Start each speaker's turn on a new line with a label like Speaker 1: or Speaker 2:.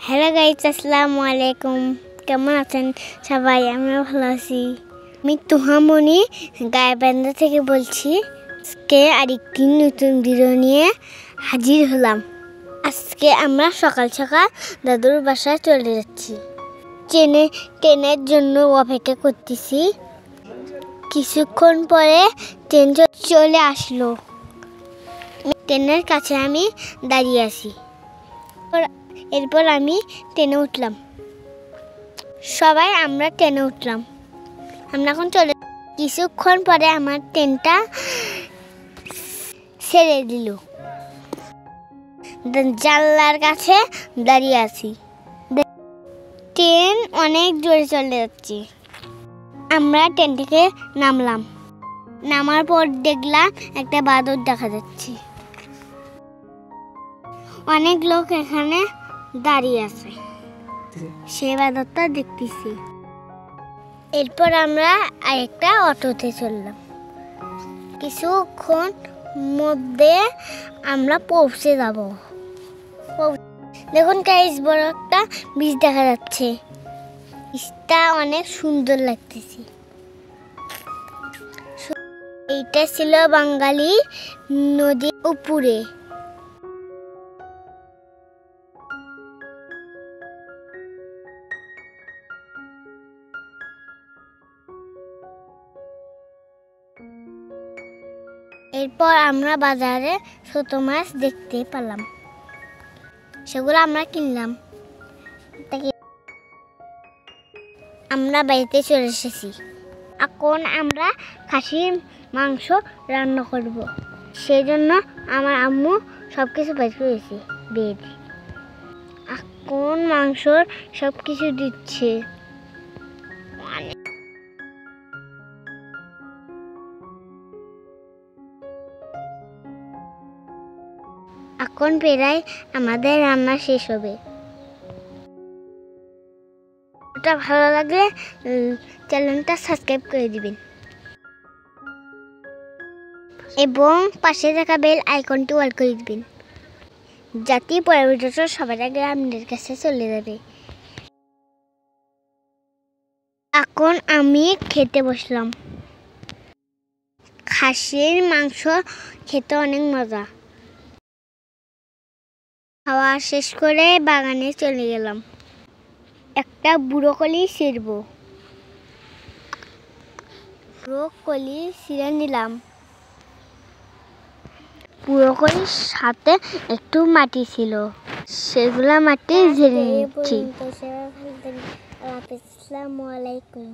Speaker 1: Hello guys, আসসালামু আলাইকুম। কেমন আছেন সবাই? আমরা ভালো আছি। আমি তুহামনি গাইবান্ধা থেকে বলছি। আজকে আরেকটি নতুন ভিডিও নিয়ে হাজির হলাম। আজকে আমরা সকাল সকাল দাদুর বাসায় চলে যাচ্ছি। ট্রেনের জন্য অপেক্ষা করতেছি। কিছুক্ষণ পরে ট্রেন চলে আসলো। ট্রেনের কাছে আমি দাঁড়িয়ে আছি। এরপর আমি ট্রেনে উঠলাম। সবাই আমরা ট্রেনে উঠলাম। আমরা এখন চলে কিছুক্ষণ পরে আমার ট্রেনটা ছেড়ে দিল। জানলার কাছে দাঁড়িয়ে আছি। ট্রেন অনেক জোরে চলে যাচ্ছে। আমরা ট্রেন থেকে নামলাম। নামার পর দেখলাম একটা বাদর দেখা যাচ্ছে। অনেক লোক এখানে দাঁড়িয়ে আছে, সে বাদরটা দেখতেছি। এরপর আমরা আরেকটা অটোতে চললাম। কিছুক্ষণ মধ্যে আমরা পৌঁছে যাব। দেখুন গাইস, বড় একটা বীজ দেখা যাচ্ছে। বীজটা অনেক সুন্দর লাগতেছে। এইটা ছিল বাঙালি নদীর উপরে। এরপর আমরা বাজারে ছোট মাছ দেখতে পেলাম, সেগুলো আমরা কিনলাম। আমরা বাড়িতে চলে এসেছি। এখন আমরা খাসির মাংস রান্না করব। সেই জন্য আমার আম্মু সবকিছু বের করেছে বের। এখন মাংসর সবকিছু দিচ্ছে। এখন প্রায় আমাদের রান্না শেষ হবে। ওটা ভালো লাগলে চ্যানেলটা সাবস্ক্রাইব করে দিবেন এবং পাশে থাকা বেল আইকনটি অল করে দিবেন, যাতে পরের ভিডিওটা সবার আগে আপনাদের কাছে চলে যাবে। এখন আমি খেতে বসলাম। খাসির মাংস খেতে অনেক মজা। খাওয়া শেষ করে বাগানে চলে গেলাম। একটা ব্রোকলি ছিঁড়ব। ব্রোকলি ছিঁড়ে নিলাম। ব্রোকলির সাথে একটু মাটি ছিল, সেগুলা মাটি ঝেড়ে নিচ্ছি। আসসালামু আলাইকুম।